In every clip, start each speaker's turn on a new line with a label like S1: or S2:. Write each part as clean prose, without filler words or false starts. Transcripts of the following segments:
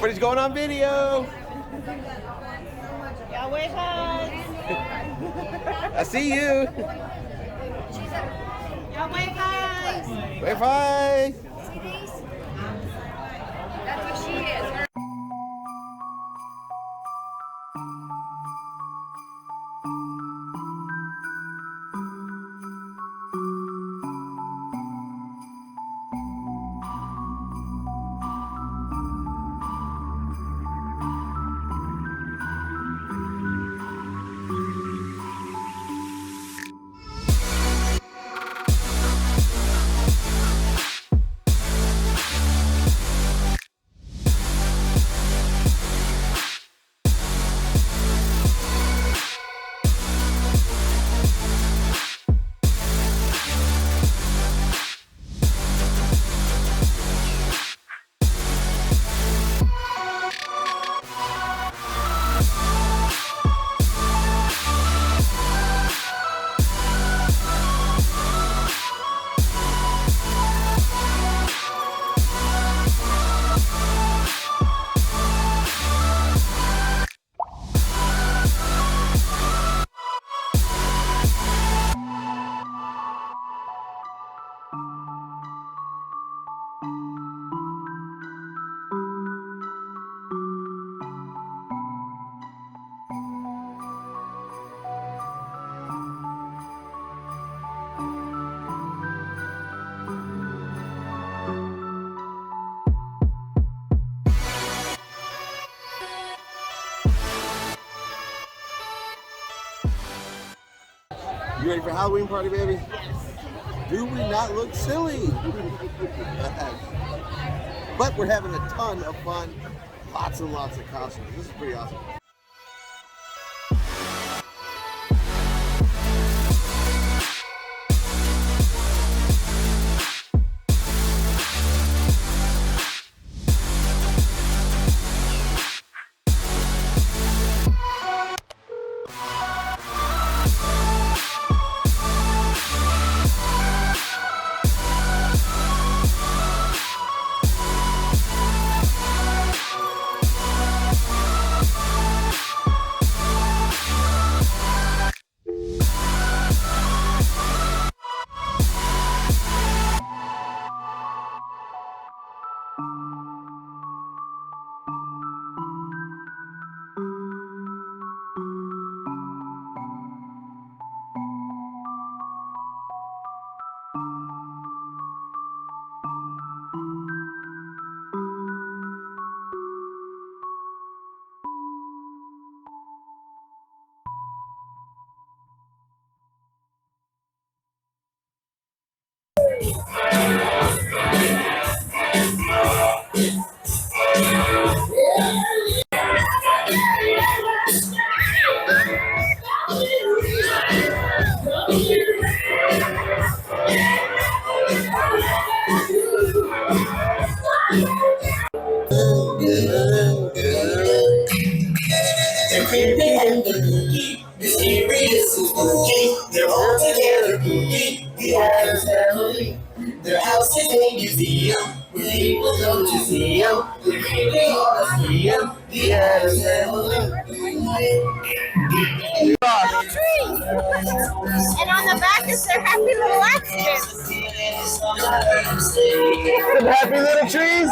S1: Everybody's going on video.
S2: Yeah, wave hi.
S1: I see you.
S2: Yeah, wave hi.
S1: Wave hi.
S2: That's what she is.
S1: You ready for Halloween party, baby?
S2: Yes.
S1: Do we not look silly? But we're having a ton of fun. Lots and lots of costumes. This is pretty awesome.
S3: They're creepy and they're spooky, mysterious and spooky. They're all together spooky. The Addams Family. Their house is a museum where people go to see them. They're creepy on a museum. The Addams Family.
S2: Tree. And on the back is their happy little accident.
S1: Some happy little trees.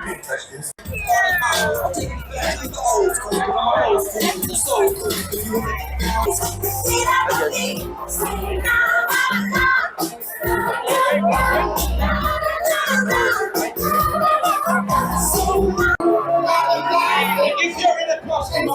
S3: If you're in a costume,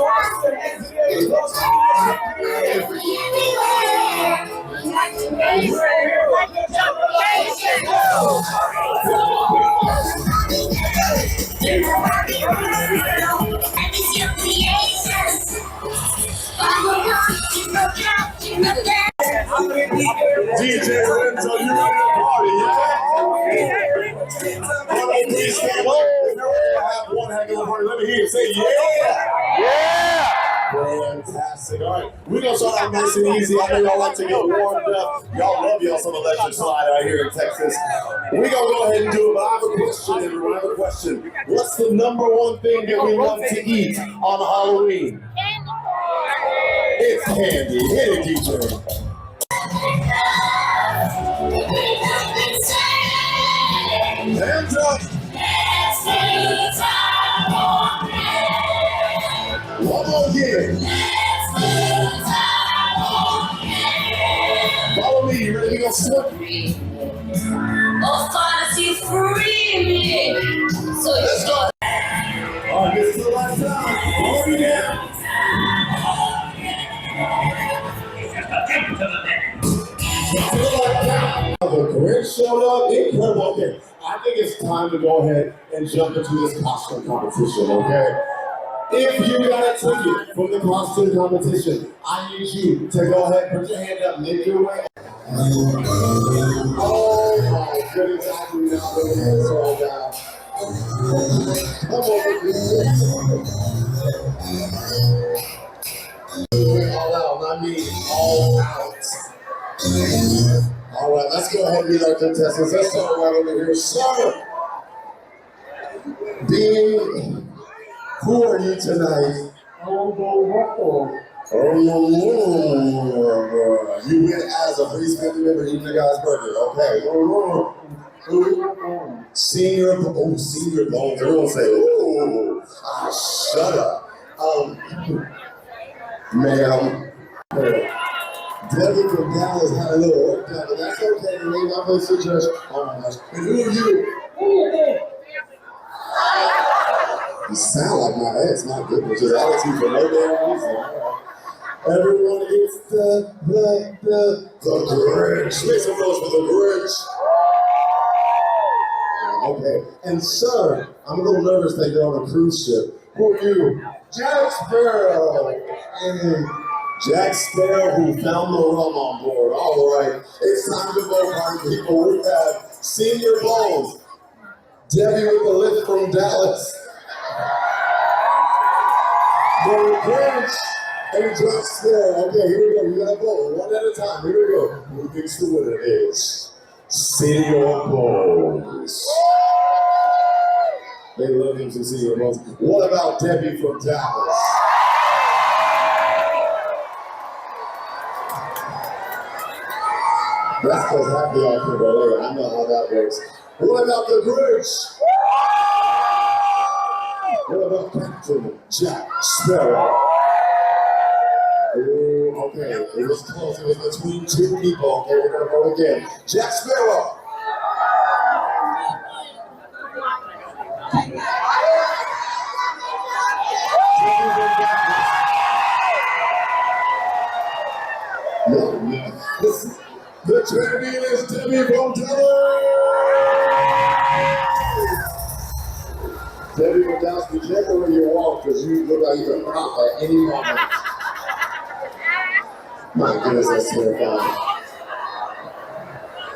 S3: DJ Renzo, you ready to party, yeah? Please stand up. Have one heck of a party. Let me hear you say yeah. Yeah. Fantastic. All right, we're gonna start out nice and easy. I know y'all like to get warmed up. Y'all love y'all some electric slide out here in Texas. We're gonna go ahead and do it, but I have a question, everyone. I have a question. What's the number one thing that we love to eat on Halloween? It's candy. Hit it, DJ. Hands up. One more again. Follow me. You ready to go slip?
S2: Oh, fantasy free me. So
S3: Let's go. All right, this is the last time. Hold me down. The Grinch showed up. Incredible. Okay, I think it's time to go ahead and jump into this costume competition, okay? If you got a ticket from the costume competition, I need you to go ahead, put your hand up, make your way. Oh my goodness, I do not know this all down. Come on, all out, not me, all out. All right, let's go ahead and meet our contestants. Let's start right over here. Sir, who are you tonight? You went as a police family member eating the guy's burger. Okay. Senior Bones. Everyone say, ooh. Shut up. Ma'am. Debbie from Dallas had a little workout, but that's okay. They made my place suggestion. Oh my gosh. And who are you? You sound like my ex, my goodness. Just attitude for no damn reason. Everyone is the Grinch. Make some noise for the Grinch. Okay. And sir, I'm a little nervous that you're on a cruise ship. Who are you? Jack Sparrow. Jack Sparrow who found the rum on board. All right. It's time to vote, party people. We have Senior Bones. Debbie with the lift from Dallas. The Grinch and Jack Sparrow. Okay, here we go. You gotta vote one at a time. Here we go. Who thinks the winner is? Senior Bones. They love him some Senior Bones. What about Debbie from Dallas? That's because half of y'all can relate. I know how that works. What about the Grinch? What about Captain Jack Sparrow? Ooh, okay, it was close. It was between two people. Okay, we're gonna go again. Jack Sparrow. No. The champion is Debbie from Dallas. Debbie from Dallas, be careful where you walk because you look like you can pop at any moment. My goodness, that's terrifying.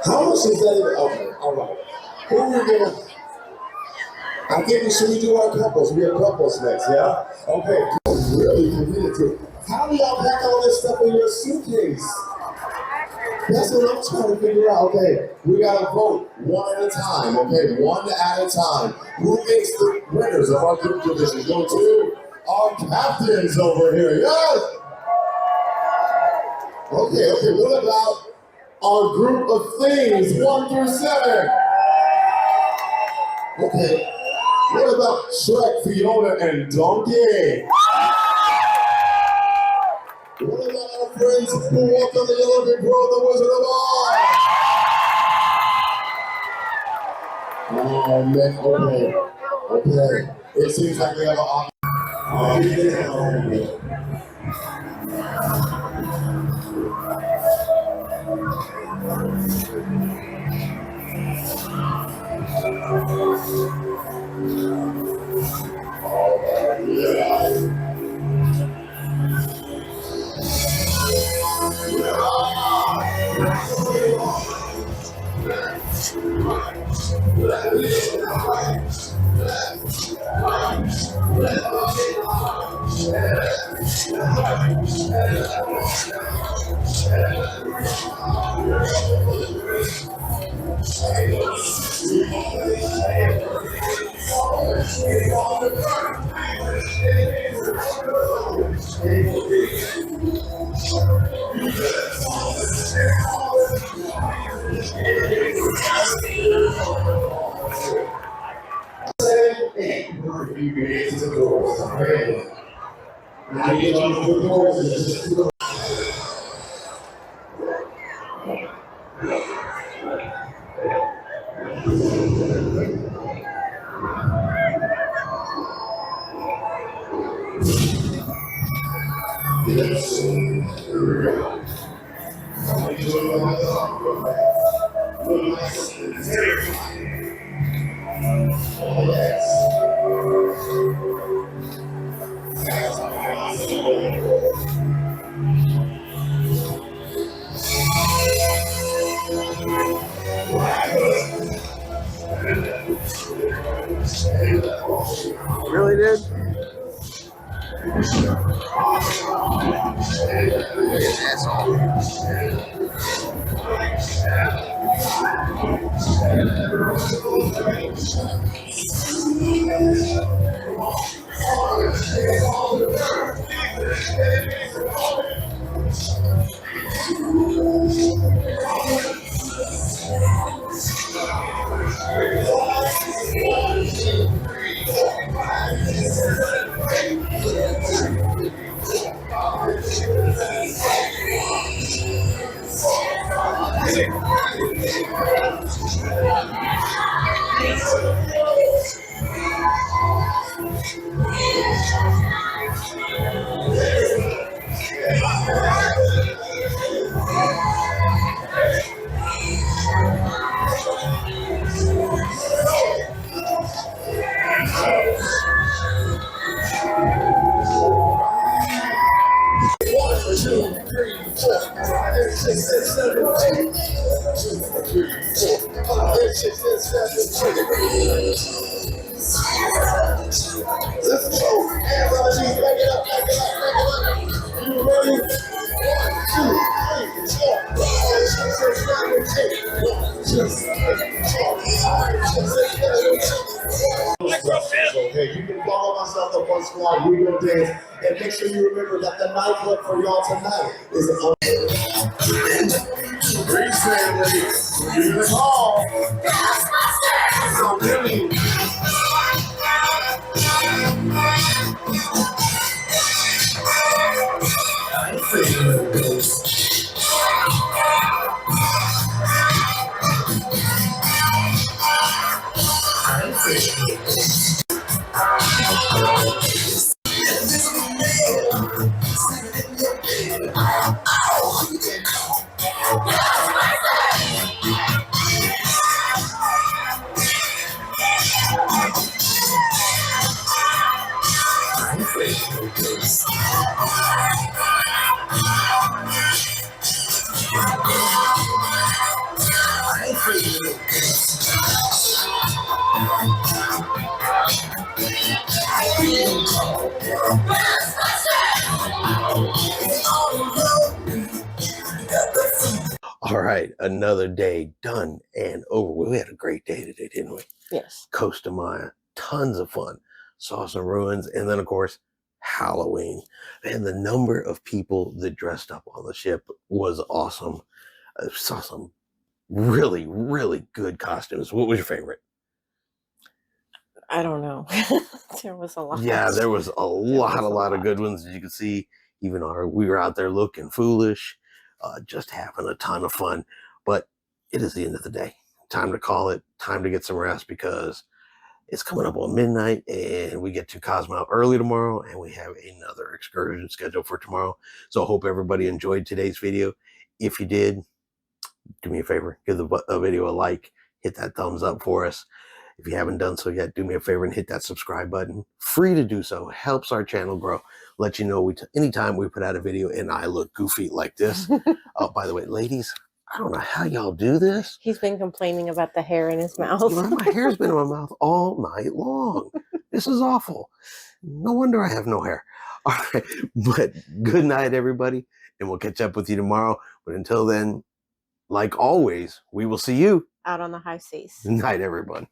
S3: How much is that even? Okay, all right. Who are we gonna? I think we do our couples. We have couples next, yeah? Okay, really committed to it. How do y'all pack all this stuff in your suitcase? That's what I'm trying to figure out. Okay, we gotta vote one at a time. Okay, one at a time. Who thinks the winners of our group division go to our captains over here? Yes. Okay. What about our group of things 1 through 7? Okay. What about Shrek, Fiona, and Donkey? What about our friends who walked on the yellow brick road, the Wizard of Oz? Oh man, okay. It seems like we have an option.
S1: Really, dude? Okay, you can follow myself up on Squad. We will dance, and make sure you remember that the nightclub for y'all tonight is on. Grease family, give it a call. So really. All right, another day done and over. We had a great day today, didn't we?
S4: Yes.
S1: Costa Maya, tons of fun. Saw some ruins, and then of course Halloween. And the number of people that dressed up on the ship was awesome. I saw some really, really good costumes. What was your favorite?
S2: I don't know. There was a lot.
S1: Yeah, there was a lot of
S2: lot.
S1: good ones. As you can see, even we were out there looking foolish, just having a ton of fun. But it is the end of the day. Time to call it. Time to get some rest because it's coming up on midnight and we get to Cozumel early tomorrow and we have another excursion scheduled for tomorrow. So I hope everybody enjoyed today's video. If you did, do me a favor, give the video a like, hit that thumbs up for us. If you haven't done so yet, do me a favor and hit that subscribe button. Free to do so. Helps our channel grow. Let you know anytime we put out a video and I look goofy like this. Oh, by the way, ladies, I don't know how y'all do this.
S2: He's been complaining about the hair in his mouth.
S1: My hair's been in my mouth all night long. This is awful. No wonder I have no hair. All right, but good night, everybody, and we'll catch up with you tomorrow. But until then, like always, we will see you
S2: Out on the high seas.
S1: Night, everyone.